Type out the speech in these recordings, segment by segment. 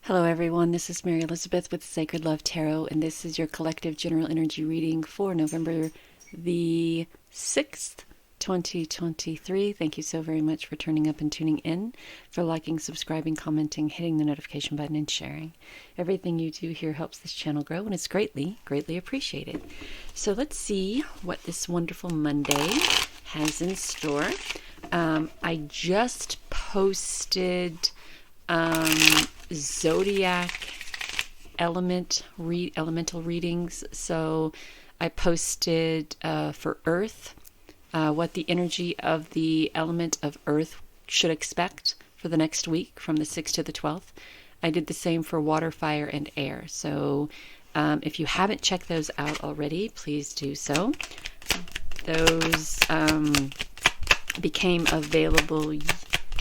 Hello, everyone. This is Mary Elizabeth with Sacred Love Tarot, and this is your collective general energy reading for November the 6th, 2023. Thank you so very much for turning up and tuning in, for liking, subscribing, commenting, hitting the notification button, and sharing. Everything you do here helps this channel grow, and it's greatly, greatly appreciated. So let's see what this wonderful Monday has in store. I just posted zodiac elemental readings. So I posted for Earth what the energy of the element of Earth should expect for the next week from the 6th to the 12th. I did the same for water, fire, and air. So if you haven't checked those out already, please do so. Those became available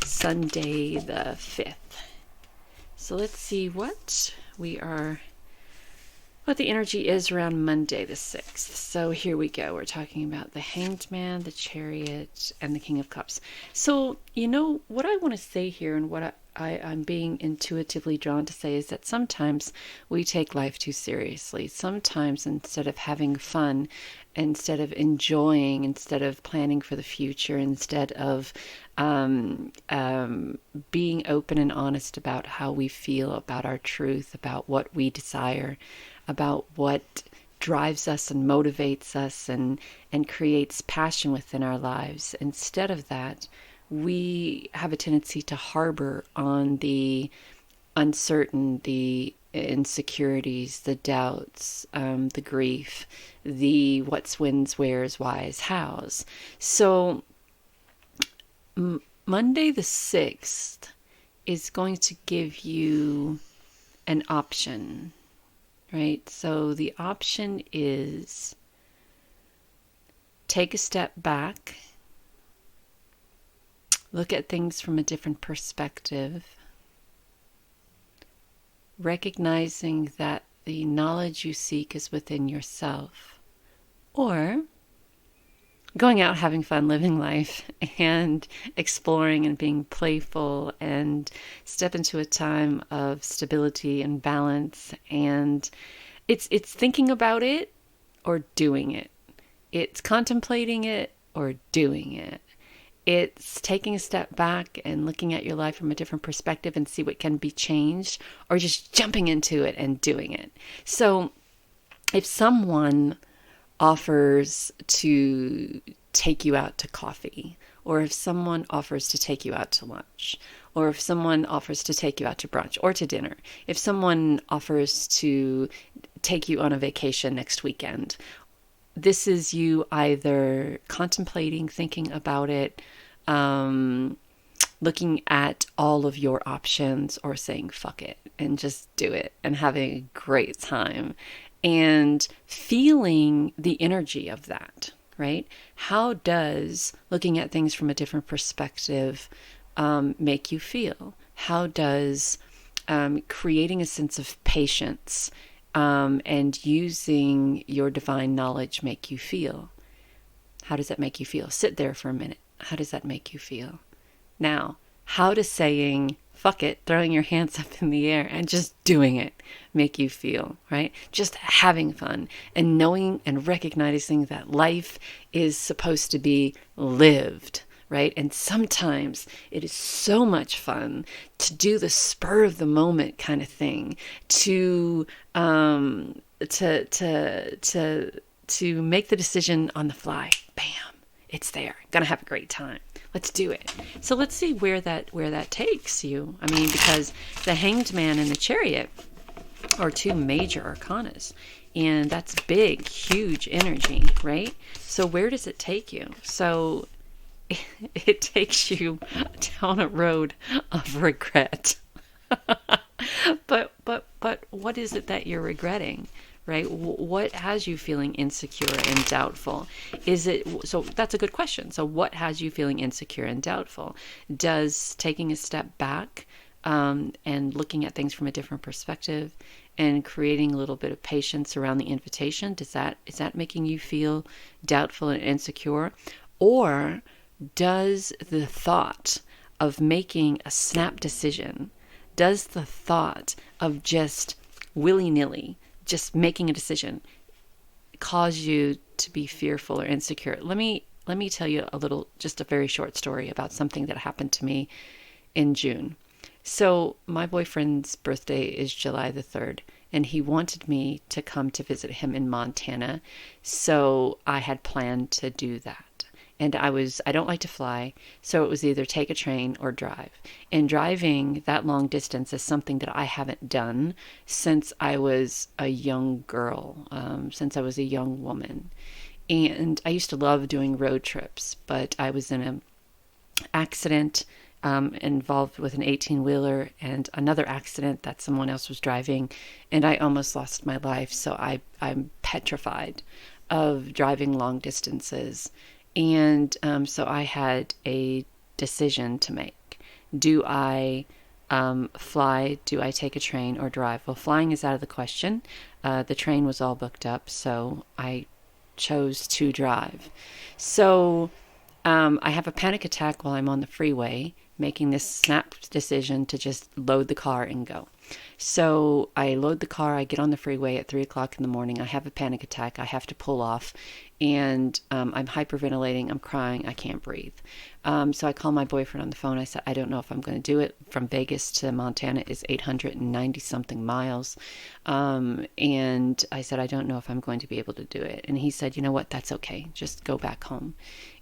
Sunday the 5th. So let's see what the energy is around Monday the 6th. So here we go. We're talking about the Hanged Man, the Chariot, and the King of Cups. So, what I want to say here, and what I'm being intuitively drawn to say, is that sometimes we take life too seriously. Sometimes instead of having fun, instead of enjoying, instead of planning for the future, instead of being open and honest about how we feel, about our truth, about what we desire, about what drives us and motivates us and creates passion within our lives. Instead of that, we have a tendency to harbor on the uncertain, the insecurities, the doubts, the grief, the what's, when's, where's, why's, how's. So Monday the 6th is going to give you an option, right? So the option is take a step back, look at things from a different perspective, recognizing that the knowledge you seek is within yourself, or going out, having fun, living life, and exploring and being playful, and step into a time of stability and balance. And it's thinking about it or doing it. It's contemplating it or doing it. It's taking a step back and looking at your life from a different perspective and see what can be changed, or just jumping into it and doing it. So if someone offers to take you out to coffee, or if someone offers to take you out to lunch, or if someone offers to take you out to brunch or to dinner, if someone offers to take you on a vacation next weekend, this is you either contemplating, thinking about it, looking at all of your options, or saying fuck it and just do it and having a great time and feeling the energy of that, right? How does looking at things from a different perspective make you feel? How does creating a sense of patience and using your divine knowledge make you feel? How does that make you feel? Sit there for a minute. How does that make you feel? Now, how does saying fuck it, throwing your hands up in the air and just doing it make you feel, right? Just having fun and knowing and recognizing that life is supposed to be lived, right? And sometimes it is so much fun to do the spur of the moment kind of thing, to make the decision on the fly. Bam, it's there. Gonna have a great time. Let's do it. So let's see where that takes you. I mean, because the Hanged Man and the Chariot are two major arcanas, and that's big, huge energy, right? So where does it take you? So it takes you down a road of regret. But what is it that you're regretting? Right? What has you feeling insecure and doubtful? So that's a good question. So what has you feeling insecure and doubtful? Does taking a step back and looking at things from a different perspective and creating a little bit of patience around the invitation, is that making you feel doubtful and insecure? Or does the thought of making a snap decision does the thought of just willy-nilly, just making a decision, cause you to be fearful or insecure? Let me tell you just a very short story about something that happened to me in June. So my boyfriend's birthday is July the 3rd, and he wanted me to come to visit him in Montana. So I had planned to do that. And I don't like to fly, so it was either take a train or drive. And driving that long distance is something that I haven't done since I was a young girl, since I was a young woman. And I used to love doing road trips, but I was in an accident involved with an 18-wheeler and another accident that someone else was driving, and I almost lost my life. So I'm petrified of driving long distances. And so I had a decision to make. Do I fly? Do I take a train or drive? Well, flying is out of the question. The train was all booked up, so I chose to drive. So I have a panic attack while I'm on the freeway, making this snap decision to just load the car and go. So I load the car, I get on the freeway at 3 o'clock in the morning, I have a panic attack, I have to pull off, and I'm hyperventilating, I'm crying, I can't breathe. So I call my boyfriend on the phone, I said, I don't know if I'm going to do it. From Vegas to Montana is 890 something miles. And I said, I don't know if I'm going to be able to do it. And he said, you know what, that's okay, just go back home.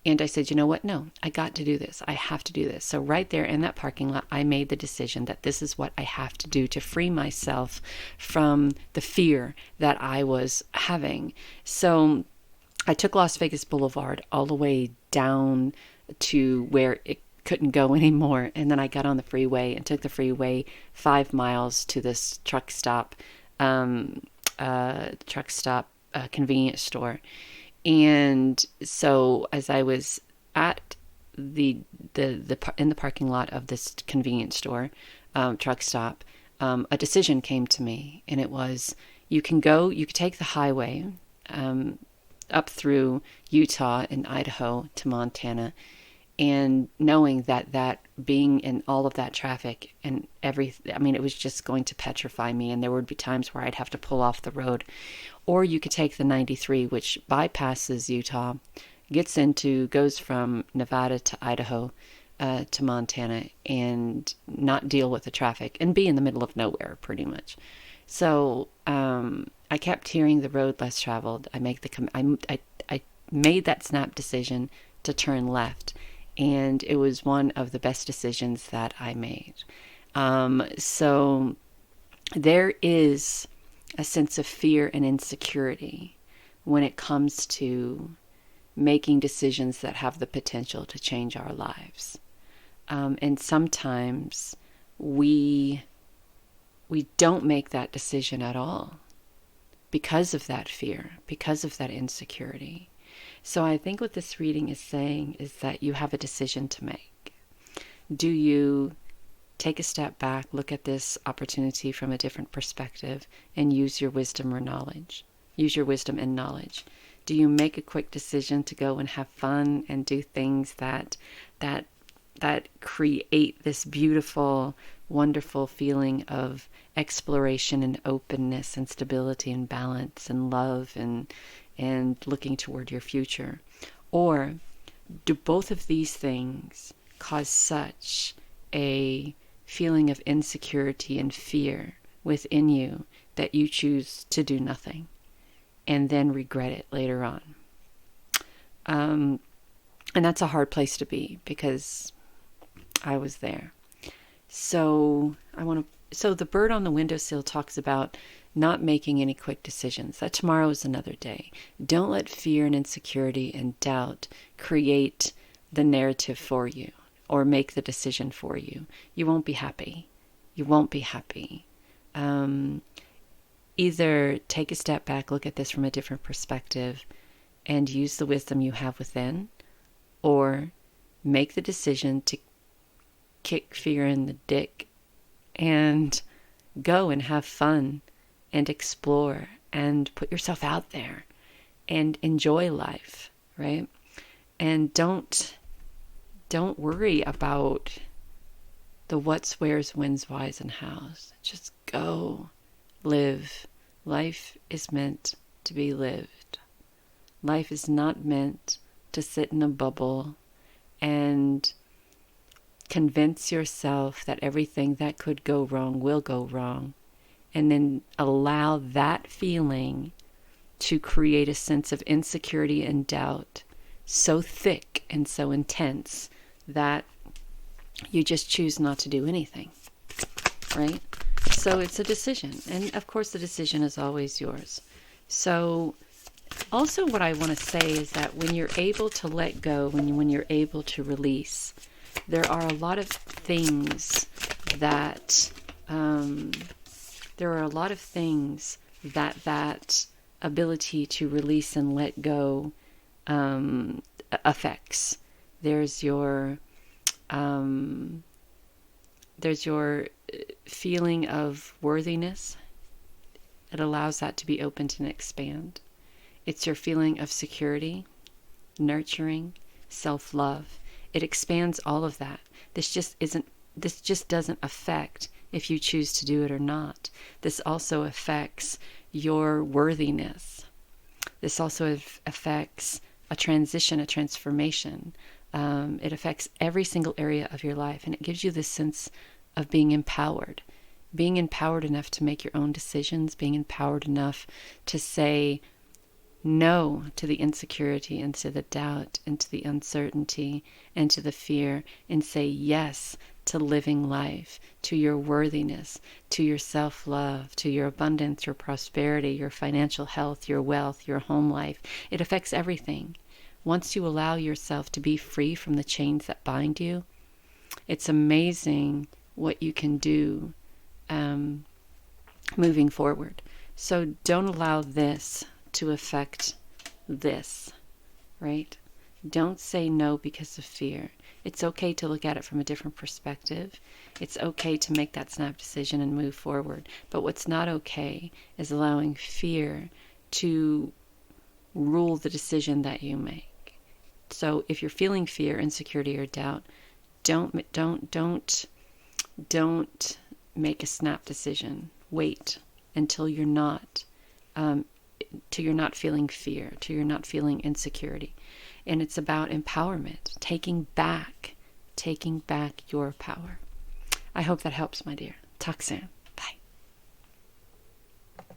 And I said, you know what? No, I got to do this. I have to do this. So right there in that parking lot, I made the decision that this is what I have to do to free myself from the fear that I was having. So I took Las Vegas Boulevard all the way down to where it couldn't go anymore. And then I got on the freeway and took the freeway 5 miles to this truck stop convenience store. And so as I was at in the parking lot of this convenience store, truck stop, a decision came to me, and it was, you could take the highway up through Utah and Idaho to Montana, and knowing that being in all of that traffic and it was just going to petrify me, and there would be times where I'd have to pull off the road. Or you could take the 93, which bypasses Utah, goes from Nevada to Idaho to Montana, and not deal with the traffic and be in the middle of nowhere pretty much. So I kept hearing the road less traveled. I made that snap decision to turn left, and it was one of the best decisions that I made. So there is a sense of fear and insecurity when it comes to making decisions that have the potential to change our lives. And sometimes we don't make that decision at all because of that fear, because of that insecurity. So I think what this reading is saying is that you have a decision to make. Do you take a step back, look at this opportunity from a different perspective, and use your wisdom or knowledge? Use your wisdom and knowledge. Do you make a quick decision to go and have fun and do things that create this beautiful, wonderful feeling of exploration and openness and stability and balance and love and looking toward your future? Or do both of these things cause such a feeling of insecurity and fear within you that you choose to do nothing and then regret it later on? And that's a hard place to be, because I was there. So the bird on the windowsill talks about not making any quick decisions, that tomorrow is another day. Don't let fear and insecurity and doubt create the narrative for you or make the decision for you. You won't be happy. You won't be happy. Either take a step back, look at this from a different perspective, and use the wisdom you have within, or make the decision to kick fear in the dick and go and have fun and explore and put yourself out there and enjoy life, right? And don't worry about the what's, where's, when's, why's, and how's. Just go. Live. Life is meant to be lived. Life is not meant to sit in a bubble and convince yourself that everything that could go wrong will go wrong, and then allow that feeling to create a sense of insecurity and doubt so thick and so intense that you just choose not to do anything, right? So it's a decision. And of course, the decision is always yours. So also what I want to say is that when you're able to let go, when you're able to release, there are a lot of things that, that ability to release and let go affects. There's your feeling of worthiness. It allows that to be opened and expand. It's your feeling of security, nurturing, self-love. It expands all of that. This just doesn't affect if you choose to do it or not. This also affects your worthiness. This also affects a transition, a transformation. It affects every single area of your life, and it gives you this sense of being empowered enough to make your own decisions, being empowered enough to say no to the insecurity and to the doubt and to the uncertainty and to the fear, and say yes to living life, to your worthiness, to your self-love, to your abundance, your prosperity, your financial health, your wealth, your home life. It affects everything. Once you allow yourself to be free from the chains that bind you, it's amazing what you can do moving forward. So don't allow this to affect this, right? Don't say no because of fear. It's okay to look at it from a different perspective. It's okay to make that snap decision and move forward. But what's not okay is allowing fear to rule the decision that you make. So if you're feeling fear, insecurity, or doubt, don't make a snap decision. Wait until you're not feeling fear, till you're not feeling insecurity. And it's about empowerment, taking back your power. I hope that helps, my dear. Talk soon.